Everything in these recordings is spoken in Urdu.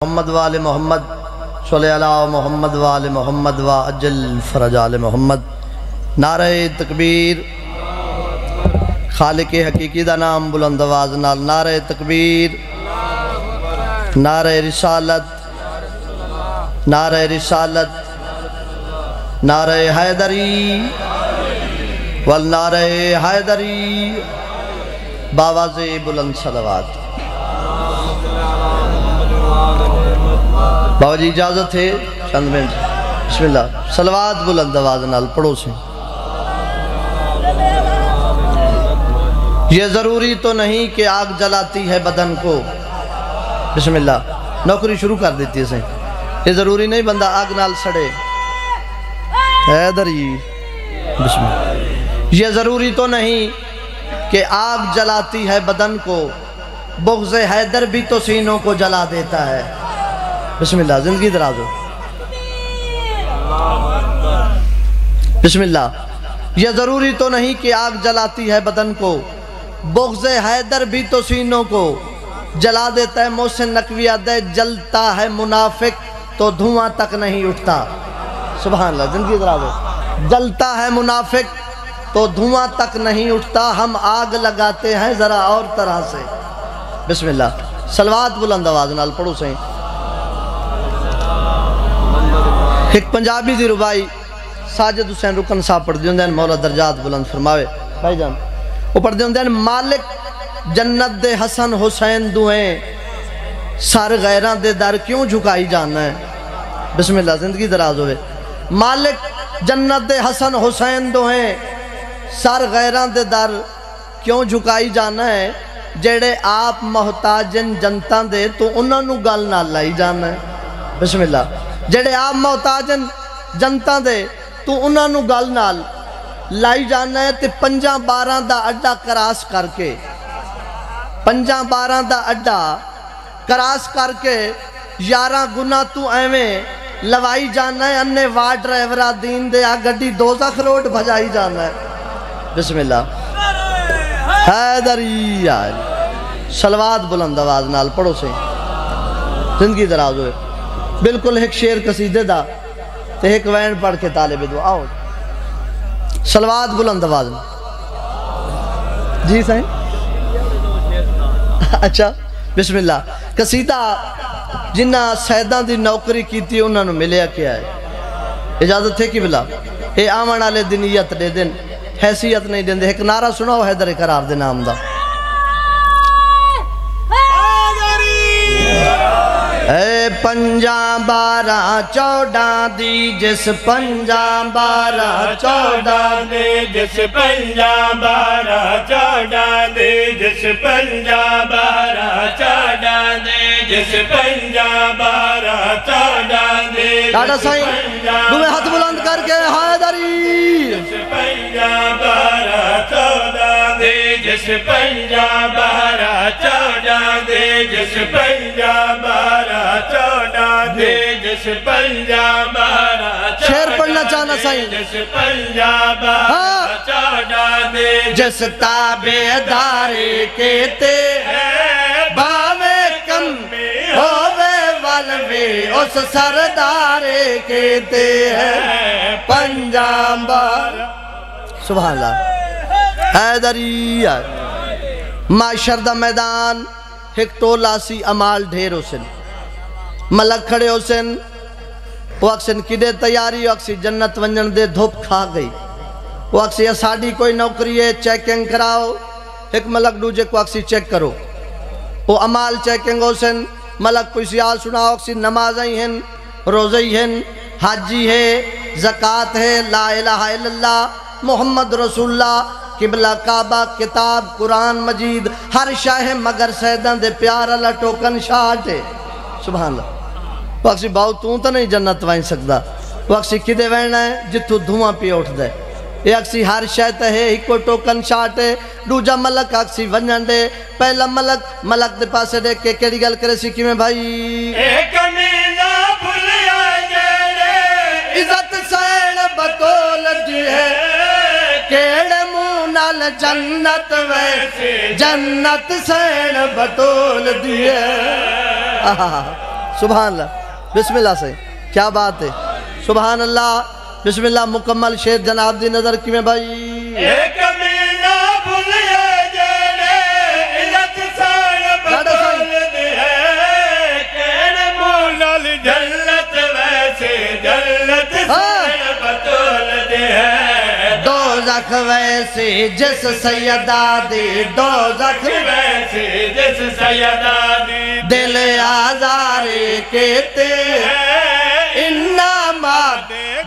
محمد وآل محمد صلی اللہ محمد وآل محمد وعجل فرج آل محمد۔ نعرہ تکبیر، خالق حقیقی دا نام بلند آواز نال نعرہ تکبیر، نعرہ رسالت، نعرہ رسالت، نعرہ حیدری والنعرہ حیدری، باواز بلند صلوات۔ بابا جی اجازت ہے چند منٹ، بسم اللہ، صلوات بلند آواز نال پڑھو سے۔ یہ ضروری تو نہیں کہ آگ جلاتی ہے بدن کو، بسم اللہ، نوکری شروع کر دیتی ہے سے، یہ ضروری نہیں بندہ آگ نال سڑے، حیدری، بسم اللہ۔ یہ ضروری تو نہیں کہ آگ جلاتی ہے بدن کو، بغض حیدر بھی تو سینوں کو جلا دیتا ہے، بسم اللہ، زندگی دراز ہو، بسم اللہ۔ یہ ضروری تو نہیں کہ آگ جلاتی ہے بدن کو، بغض حیدر بھی تو سینوں کو جلا دیتا ہے۔ محسن نقوی دے جلتا ہے منافق تو دھواں تک نہیں اٹھتا، سبحان اللہ، زندگی دراز ہو۔ جلتا ہے منافق تو دھواں تک نہیں اٹھتا، ہم آگ لگاتے ہیں ذرا اور طرح سے، بسم اللہ۔ صلوات بلند آواز نال پڑھو سہیں۔ ایک پنجابی دی ربائی ساجد حسین رکن صاحب پڑھ دیوں دین، مولا درجات بلند فرماوے بھائی جان، وہ پڑھ دیوں دین، مالک جنت دے حسن حسین دوئیں، سر غیران دے در کیوں جھکائی جانا ہے، بسم اللہ، زندگی دراز ہوئے۔ مالک جنت دے حسن حسین دوئیں، سر غیران دے در کیوں جھکائی جانا ہے، جیڑے آپ محتاجن جنتاں دے تو انہوں نو گل نہ لائی جانا ہے، بسم اللہ۔ جیڑے آپ محتاجن جنتاں دے تو انہوں نو گل نال لائی جانا ہے، تے 5-12 دا اڈا کراس کر کے، 5-12 دا اڈا کراس کر کے 11 گناہ تو ایویں لوائی جانا ہے، انہیں واٹ ڈرائیورہ دین دے آ گڈی دوزخ روڈ بھجائی جانا ہے، بسم اللہ۔ حیدری آئے، صلوات بلند آواز نال پڑھو سے، زندگی دراز ہوئے۔ بالکل ایک شیر قصیدے دا تے ایک وین پڑھ کے طالب دعا آؤ، صلوات بلند آواز نال، جی سائیں، اچھا، بسم اللہ۔ قصیدہ جنہ سیدان دی نوکری کی تھی انہوں نے ملیا کیا ہے، اجازت ہے کی بلا، اے آمن آلے دنیت دے دن، حیثیت نہیں دن دے، ایک نعرہ سناو حیدر قرار دے نام دا۔ اے 5-12-14 دی جس 5-12-14 دے جس 5-12-14 دے جس 5-12-14 دے جس 5-12-14 دے ڈاڑا سائیں دوے ہاتھ بلند کر کے حیدری، جس 5-12-14 دے جس 5-12-14 دے جس 5-12-14 دے جس 5-12-14 شیر پڑھنا چاہنا سائیں، جس 5-12-14 دے جس تابعداری کہتے ہیں باوے کم ہووے والوی اس سردارے کہتے ہیں 5-12، سبحان اللہ۔ حیدری آئے، معاشر دا میدان ایک تولا سی عمال ڈھیر حسن، ملک کھڑے حسن، وہ اکسن کدے تیاری اکسی جنت ونجن دے دھوپ کھا گئی، وہ اکسی اساڑی کوئی نوکری ہے چیکنگ کراؤ، ایک ملک دوجے کو اکسی چیک کرو، وہ عمال چیکنگ حسن، ملک کوئی سیال سناؤ، اکسی نمازیں ہیں، روزیں ہیں، حاجی ہے، زکاة ہے، لا الہ الا اللہ محمد رسول اللہ، قبلہ کعبہ، کتاب قرآن مجید، ہر شاہ مگر سیدان دے پیار اللہ ٹوکن شاٹ ہے، سبحان اللہ۔ وہ اکسی باؤ توں تا نہیں جنت وائن سکتا، وہ اکسی کدے وینا ہے جتو دھواں پی اٹھ دے، یہ اکسی ہر شاہت ہے ہکو ٹوکن شاٹ ہے، دوجا ملک اکسی ونجن دے، پہلا ملک دے پاسے دے کے کیڑی گل کرے سی کی میں بھائی ایک نینا بھلیا جڑے عزت سین بطول دی ہے، کیڑے مونال جنت ویسے جنت سین بطول دی ہے، سبحان اللہ بسم اللہ سے کیا بات ہے سبحان اللہ بسم اللہ مکمل شیر جناب دی نظر کی میں بھائی ایک مینہ بھولیا جڑے عزت سان بطول دے کہنے مولل جنت ویسے جنت سان بطول دے دوزخ ویسے جس سیدہ دی دوزخ ویسے جس سیدہ دی دل آزارے کہتے انما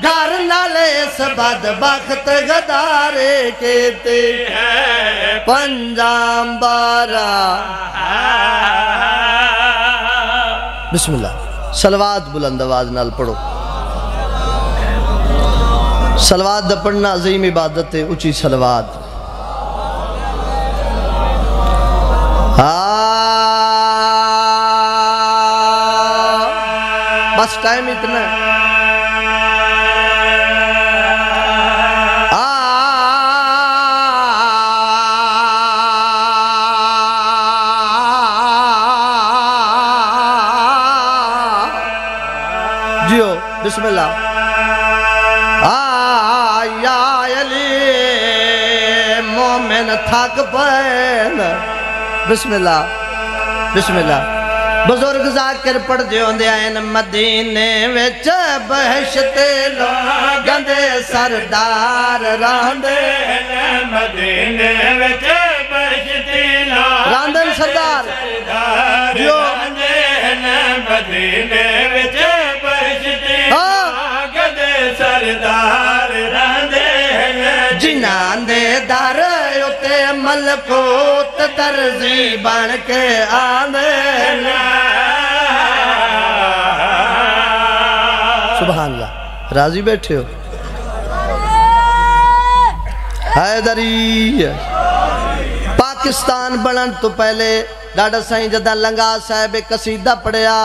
گھر نالے اس بدبخت غدارے کہتے پنجام بارہ بسم اللہ صلوات بلند آواز نال پڑھو صلوات دا پڑھنا عظیم عبادت ہے اچھی صلوات بس ٹائم اتنا ہے جیو بسم اللہ یا علی مومن تھک پین بسم اللہ بسم اللہ بزرگ ذاکر پڑھ دیوں دے آئین مدینے وچ بہشتے لوگاں دے سردار راندے مدینے وچ بہشتے راندن سردار جو مدینے وچ بہشتے لوگاں دے سردار راندے جنان دے دار اتے ملکوت درزی بن کے آندے سبحان اللہ راضی بیٹھے ہو حیدری پاکستان بنن تو پہلے ڈاڈا سائیں جدہ لنگا صاحب ایک قصیدہ پڑھیا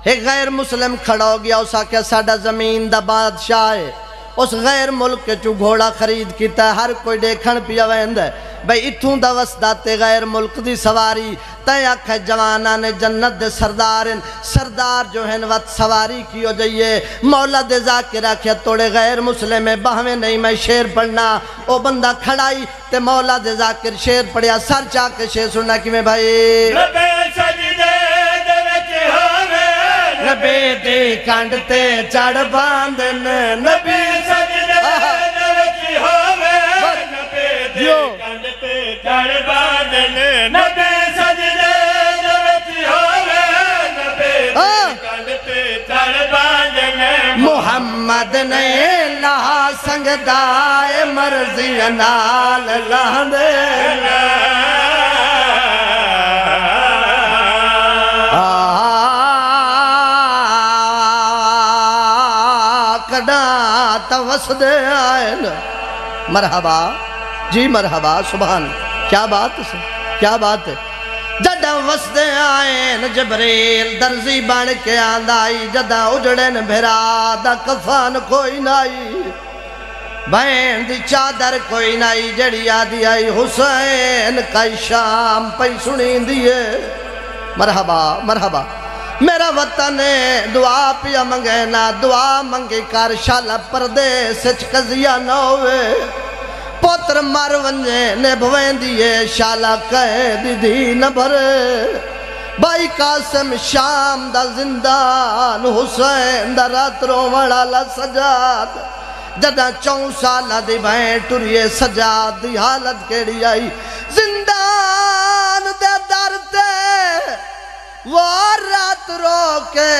ایک غیر مسلم کھڑا ہو گیا اس آکیا ساڑا زمین دا بادشاہ ہے اس غیر ملک کے چو گھوڑا خرید کیتا ہے ہر کوئی دیکھن پیا ویند ہے بھئی اتھوں دا وسداتے غیر ملک دی سواری تائیں آکھا جوانا نے جنت دے سردارن سردار جو ہیں وقت سواری کی ہو جائیے مولا دے ذاکر آکھیا توڑے غیر مسلم ہے باہمیں نہیں میں شیر پڑھنا او بندہ کھڑائی تے مولا دے ذاکر شیر پڑھیا سر چاہ کے شیر سننا کی میں بھائی ربے سجدے دے وچ ہووے نبی دی کانڈتے چڑھ باندن نبی سجدے دے وچ ہووے نبی دی کانڈتے چڑھ باندن نبی سجدے دے وچ ہووے نبی دی کانڈتے چڑھ باندن محمد نے لہا سنگ دائے مرضی نال لاندے وسدے آئین مرحبا جی مرحبا سبحان کیا بات ہے کیا بات ہے جدہ وسدے آئین جبریل درزی بان کے آندائی جدہ اجڑن بھرا دا کفان کوئی نائی بین دی چادر کوئی نائی جڑی آدھی آئی حسین کئی شام پئی سنین دیئے مرحبا مرحبا میرا وطن دعا پیا منگے نا دعا منگے کار شالا پردے سچ قضیہ نہ ہوئے پوتر مار ونجے نے بھوین دیئے شالا کہے دی نہ بھرے بائی قاسم شام دا زندان حسین دا رات رو وڑالا سجاد جدہ 4 سالہ دی بھائیں ٹوریے سجاد دی حالت کیڑی آئی زندان دے درتے وہ رات رو کے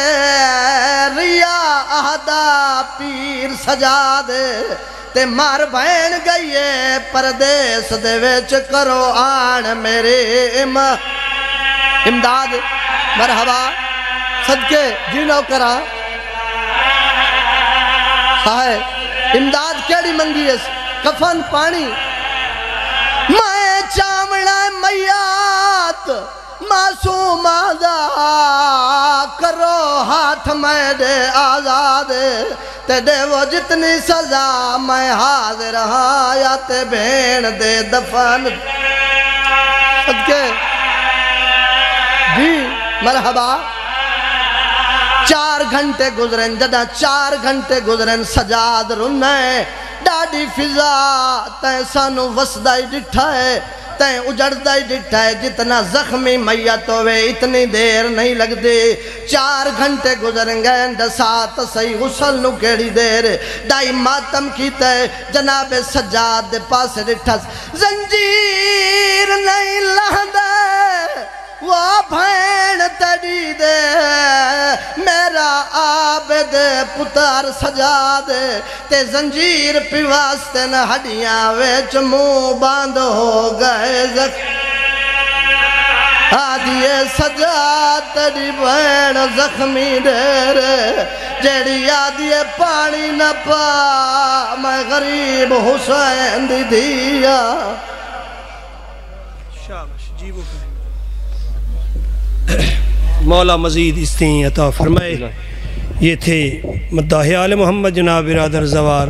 ریا اہدا پیر سجادے تے مار بہن گئیے پردیس دے ویچ کرو آن میرے امداد مرحبا صدقے جینو کرا ہائے امداد کیڑی منگی ہے کفن پانی میں چامڑا میات معصوم آدھا کرو ہاتھ میں دے آزاد تے دے وہ جتنی سزا میں حاضر ہاں یا تے بین دے دفن صدقے جی مرحبا 4 گھنٹے گزرن جدہ 4 گھنٹے گزرن سجاد رنائے ڈاڈی فضا تین سانو وسدائی ڈٹھا ہے تین اجڑدائی ڈٹھا ہے جتنا زخمی میت ہوئے اتنی دیر نہیں لگ دے 4 گھنٹے گزرن گئے ڈسات صحیح غسل نو کیڑی دیر ڈائی ماتم کیتا ہے جناب سجاد دے پاس ڈٹھا زنجیر نہیں لہدے وہ بھین تڑی دے میرا عابد پتر سجاد تے زنجیر پیواستے نہ ہڈیاں ویچ منہ باندھ ہو گئے آدھیے سجاد تڑی بھین زخمی دیر جیڑی آدھیے پانی نہ پا میں غریب حسین دی دیا شاباش جیبو کریں مولا مزید استیں عطا فرمائے۔ یہ تھے مداح آل محمد جناب برادر زوار